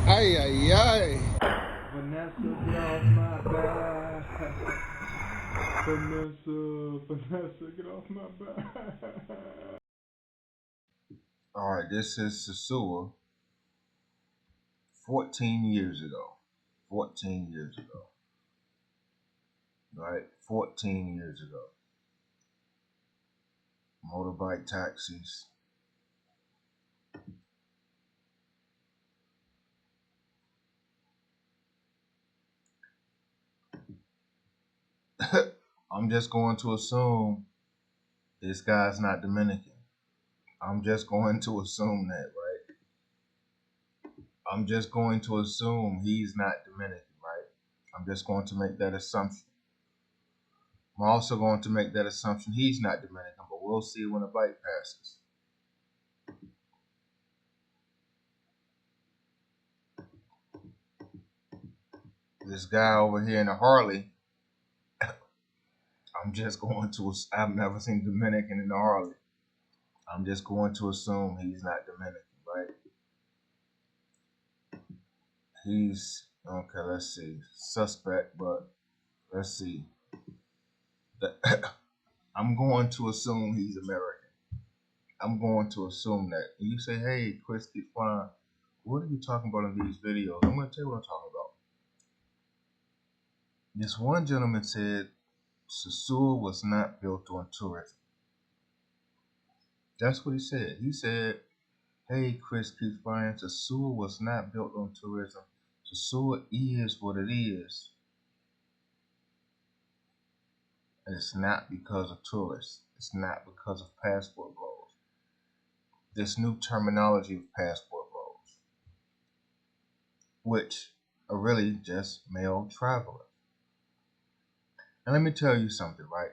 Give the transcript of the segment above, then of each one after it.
Ay, ay, ay. Vanessa, get off my back. Vanessa, get off my back. Alright, this is Sosua 14 years ago. 14 years ago. Right? 14 years ago. Motorbike taxis. I'm just going to assume this guy's not Dominican. I'm just going to assume that, right? I'm just going to assume he's not Dominican, right? I'm just going to make that assumption. I'm also going to make that assumption he's not Dominican, but we'll see when the bike passes. This guy over here in a Harley, I've never seen Dominican in a Harley. I'm just going to assume he's not Dominican, right? He's, okay, let's see, suspect, but let's see. I'm going to assume he's American. I'm going to assume that. And you say, hey, Chris keeps flying. What are you talking about in these videos? I'm going to tell you what I'm talking about. This one gentleman said Sosua was not built on tourism. That's what he said. He said, hey, Chris keeps flying. Sosua was not built on tourism. Sosua is what it is. And it's not because of tourists. It's not because of passport laws. This new terminology of passport laws, which are really just male travelers. And let me tell you something, right?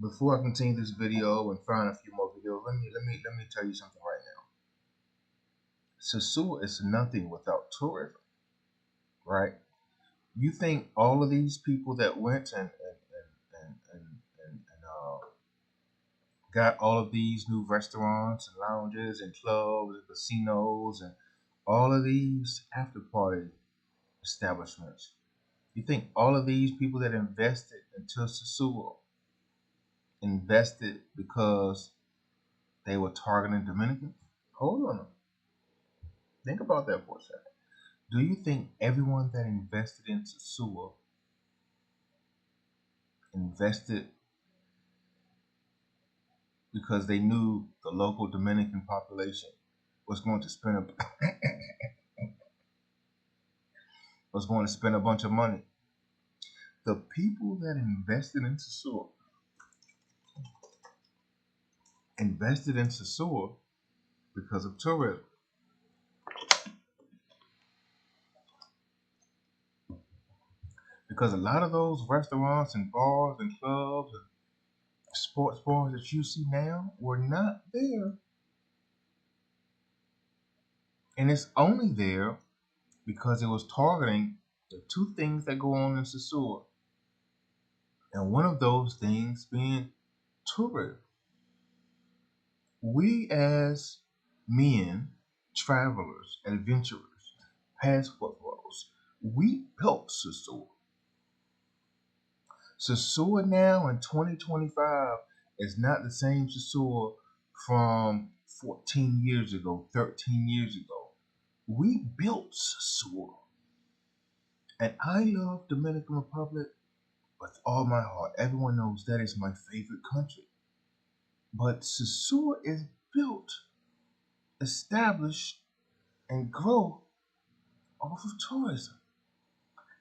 Before I continue this video and find a few more videos, let me tell you something right now. Sosua is nothing without tourism, right? You think all of these people that went and got all of these new restaurants and lounges and clubs and casinos and all of these after party establishments. You think all of these people that invested into Sosua invested because they were targeting Dominicans? Hold on. Think about that for a second. Do you think everyone that invested in Sosua invested because they knew the local Dominican population was going to spend a bunch of money? The people that invested in Sosua because of tourism. Because a lot of those restaurants and bars and clubs and sports bars that you see now were not there. And it's only there because it was targeting the two things that go on in Sosua. And one of those things being tourism. We as men, travelers, adventurers, passport bros, we built Sosua. Sosua now in 2025 is not the same Sosua from 14 years ago, 13 years ago. We built Sosua. And I love Dominican Republic with all my heart. Everyone knows that is my favorite country. But Sosua is built, established, and grow off of tourism.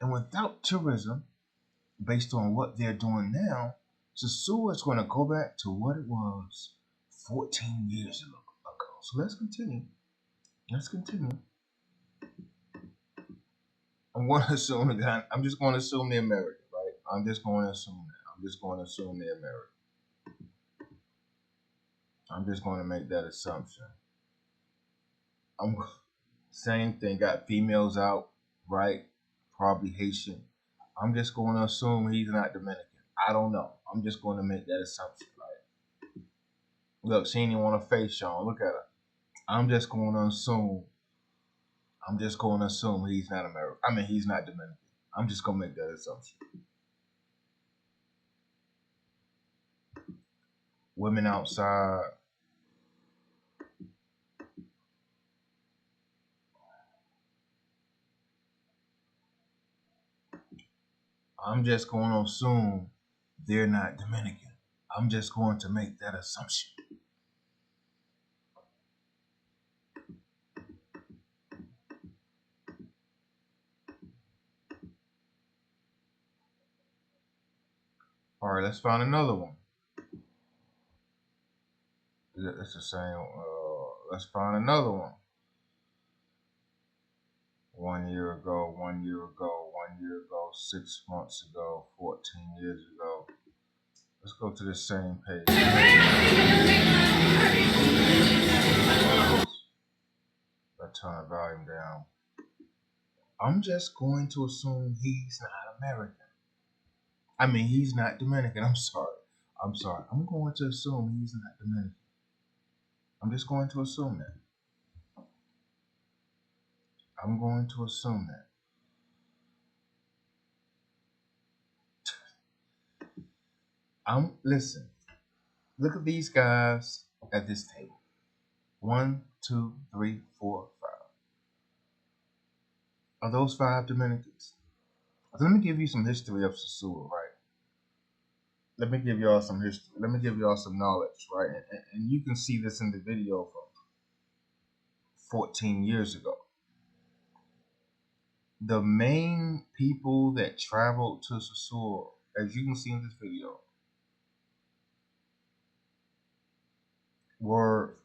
And without tourism, based on what they're doing now, Sosua is going to go back to what it was 14 years ago. So let's continue. I'm going to assume that I'm just going to assume they're American, right? I'm just going to assume that. I'm just going to assume they're American. I'm just going to make that assumption. Same thing. Got females out, right? Probably Haitian. I'm just going to assume he's not Dominican. I don't know. I'm just going to make that assumption, right? Look, she ain't even want a face, Sean. Look at her. I'm just going to assume I'm just going to assume he's not American. I mean, he's not Dominican. I'm just going to make that assumption. Women outside. I'm just going to assume they're not Dominican. I'm just going to make that assumption. All right, let's find another one. It's the same. Let's find another one. 1 year ago, 1 year ago, 1 year ago, 6 months ago, 14 years ago. Let's go to the same page. Let's turn the volume down. I'm just going to assume he's not American. I mean, he's not Dominican. I'm sorry. I'm going to assume he's not Dominican. I'm just going to assume that. I'm going to assume that. Listen. Look at these guys at this table. 1, 2, 3, 4, 5. Are those 5 Dominicans? Let me give you some history of Sosua, right? Let me give y'all some history. Let me give y'all some knowledge, right? And you can see this in the video from 14 years ago. The main people that traveled to Sosua, as you can see in this video, were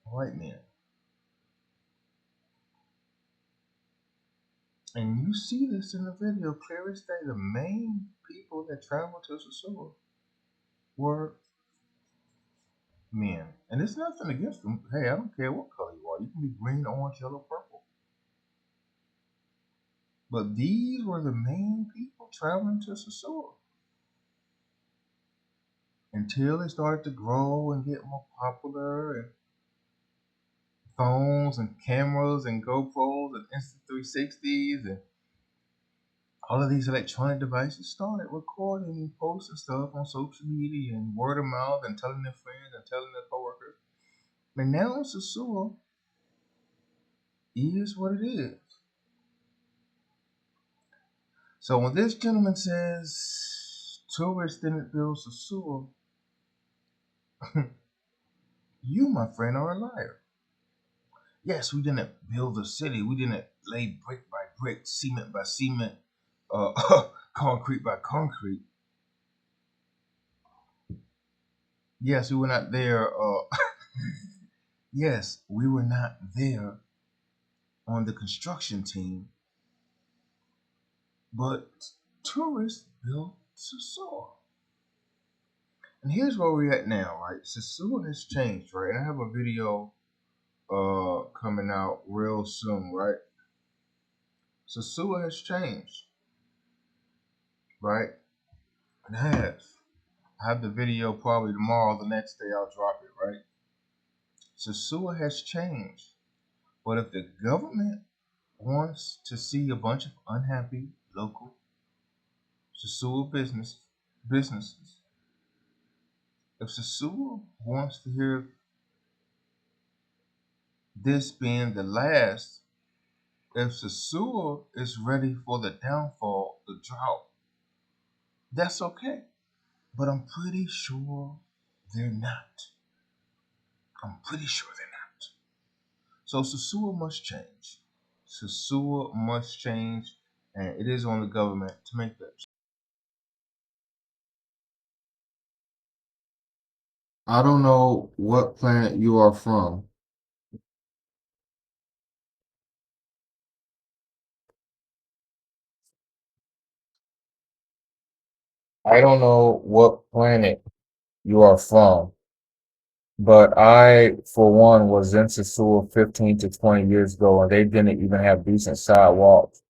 white men. And you see this in the video clear as day. The main people that traveled to Sosua were men. And it's nothing against them. Hey, I don't care what color you are. You can be green, orange, yellow, purple. But these were the main people traveling to Sosua until it started to grow and get more popular, and phones and cameras and GoPros and Instant 360s and all of these electronic devices started recording and posting stuff on social media and word of mouth and telling their friends and telling their coworkers. And now Sosua is what it is. So when this gentleman says tourists didn't build Sosua, you, my friend, are a liar. Yes, we didn't build a city. We didn't lay brick by brick, cement by cement, concrete by concrete. Yes, we were not there. Yes, we were not there on the construction team, but tourists built Sosua. And here's where we're at now, right? Sosua has changed, right? And I have a video coming out real soon, right? Sosua has changed, right? It has. I have the video probably tomorrow. The next day I'll drop it, right? Sosua has changed. But if the government wants to see a bunch of unhappy local Sosua businesses, if Sosua wants to hear this being the last, if Sosua is ready for the downfall, the drought, that's okay. But I'm pretty sure they're not. I'm pretty sure they're not. So Sosua must change. Sosua must change, and it is on the government to make that change. I don't know what planet you are from. I don't know what planet you are from, but I, for one, was in Sosúa 15 to 20 years ago, and they didn't even have decent sidewalks,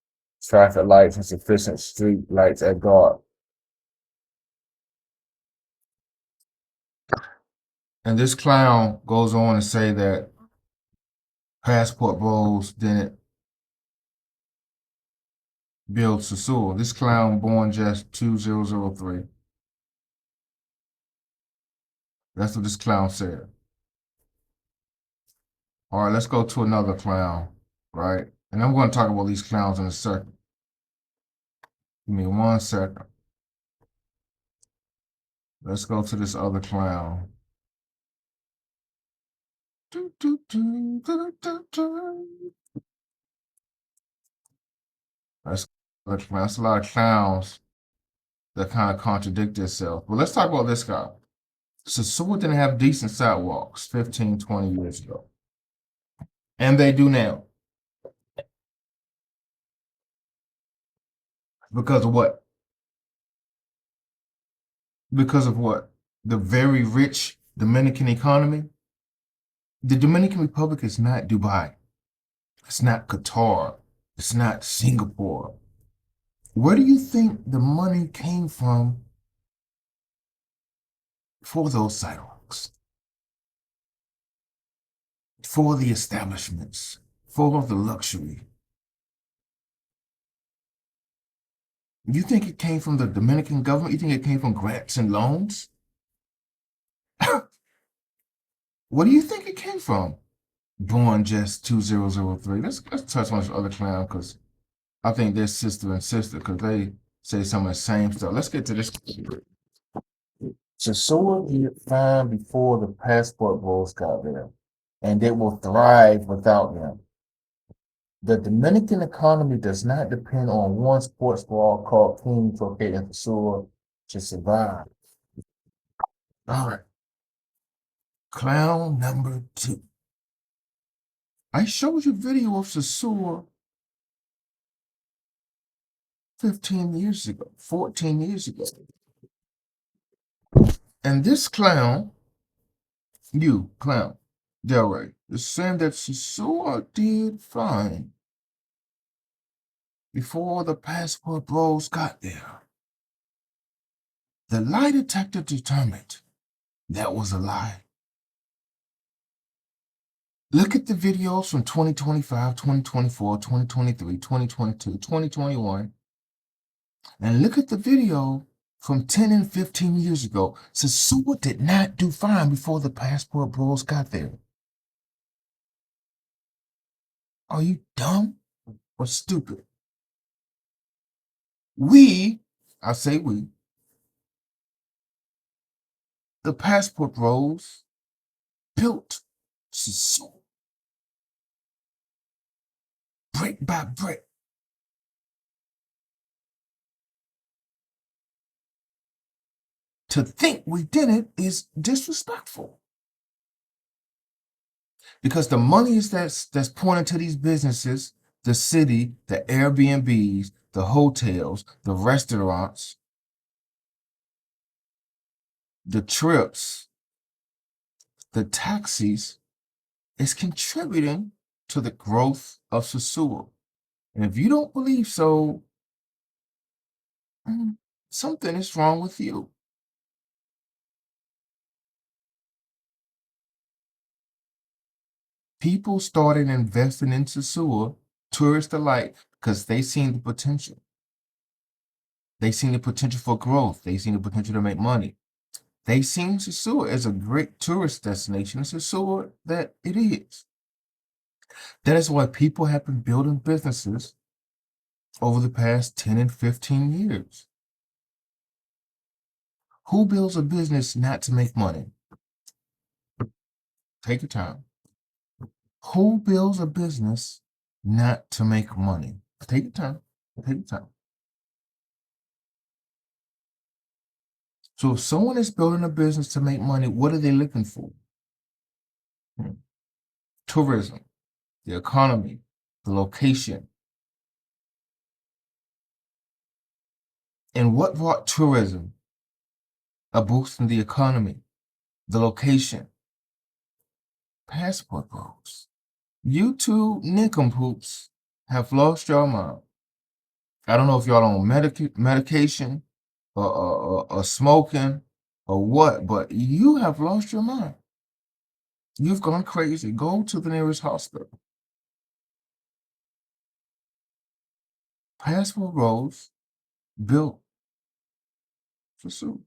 traffic lights, and sufficient street lights at guard. And this clown goes on to say that passport bros didn't build Sosua. This clown born just 2003. That's what this clown said. All right, let's go to another clown, right? And I'm going to talk about these clowns in a second. Give me 1 second. Let's go to this other clown. That's a lot of clowns that kind of contradict themselves. But let's talk about this guy. Sosua didn't have decent sidewalks 15, 20 years ago. And they do now. Because of what? Because of what? The very rich Dominican economy? The Dominican Republic is not Dubai. It's not Qatar. It's not Singapore. Where do you think the money came from for those sidewalks? For the establishments? For the luxury? You think it came from the Dominican government? You think it came from grants and loans? What do you think it came from? Born just 2003. Let's touch on this other clown because I think they're sister and sister because they say some of the same stuff. Let's get to this. Sosua did fine before the passport bros got there, and it will thrive without them. The Dominican economy does not depend on one sports ball called King located in Sosua to survive. All right. Clown number 2. I showed you a video of Sosua 15 years ago, 14 years ago. And this clown, you clown, Delray, is saying that Sosua did fine before the passport bros got there. The lie detector determined that was a lie. Look at the videos from 2025, 2024, 2023, 2022, 2021, and look at the video from 10 and 15 years ago. Sosua did not do fine before the passport bros got there. Are you dumb or stupid? I say we, the passport bros built Sosua brick by brick. To think we didn't is disrespectful. Because the money is that's pouring into these businesses, the city, the Airbnbs, the hotels, the restaurants, the trips, the taxis, is contributing to the growth of Sosua. And if you don't believe so, something is wrong with you. People started investing in Sosua, tourists alike, because they seen the potential. They seen the potential for growth. They seen the potential to make money. They seen Sosua as a great tourist destination. It's Sosua that it is. That is why people have been building businesses over the past 10 and 15 years. Who builds a business not to make money? Take your time. Who builds a business not to make money? Take your time. Take your time. So if someone is building a business to make money, what are they looking for? Tourism, the economy, the location. And what brought tourism? A boost in the economy, the location. Passport bros. You two nincompoops have lost your mind. I don't know if y'all on medication or smoking or what, but you have lost your mind. You've gone crazy. Go to the nearest hospital. passable roads built for Sosua.